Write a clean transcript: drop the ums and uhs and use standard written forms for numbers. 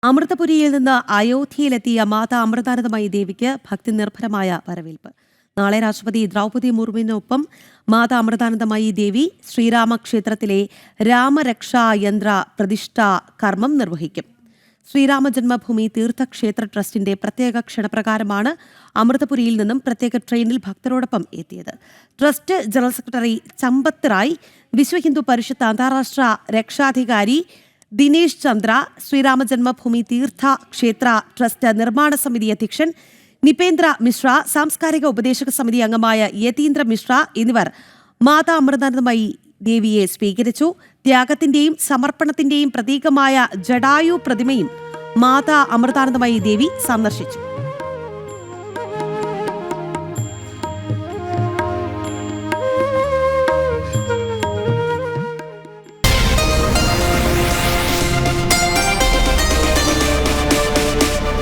അമൃതപുരിയിൽ നിന്ന് അയോധ്യയിലെത്തിയ മാതാ അമൃതാനന്ദമയി ദേവിക്ക് ഭക്തി നിർഭരമായ വരവേൽപ്പ്. നാളെ രാഷ്ട്രപതി ദ്രൗപദി മുർമുവിനൊപ്പം മാതാ അമൃതാനന്ദമയി ദേവി ശ്രീരാമക്ഷേത്രത്തിലെ രാമരക്ഷാ യന്ത്ര പ്രതിഷ്ഠാ കർമ്മം നിർവഹിക്കും. ശ്രീരാമ ജന്മഭൂമി തീർത്ഥക്ഷേത്ര ട്രസ്റ്റിന്റെ പ്രത്യേക ക്ഷണപ്രകാരമാണ് അമൃതപുരിയിൽ നിന്നും പ്രത്യേക ട്രെയിനിൽ ഭക്തരോടൊപ്പം എത്തിയത്. Trust general secretary ചമ്പത്ത് Rai, Vishwa Hindu Parishad അന്താരാഷ്ട്ര രക്ഷാധികാരി ദിനേശ് ചന്ദ്ര, ശ്രീരാമ ജന്മഭൂമി തീർത്ഥ ക്ഷേത്ര ട്രസ്റ്റ് നിർമ്മാണ സമിതി അധ്യക്ഷൻ നിപേന്ദ്ര മിശ്ര, സാംസ്കാരിക ഉപദേശക സമിതി അംഗമായ യതീന്ദ്ര മിശ്ര എന്നിവർ മാതാ അമൃതാനന്ദമയി ദേവിയെ സ്വീകരിച്ചു. ത്യാഗത്തിന്റെയും സമർപ്പണത്തിന്റെയും പ്രതീകമായ ജടായു പ്രതിമയും മാതാ അമൃതാനന്ദമയി ദേവി സന്ദർശിച്ചു.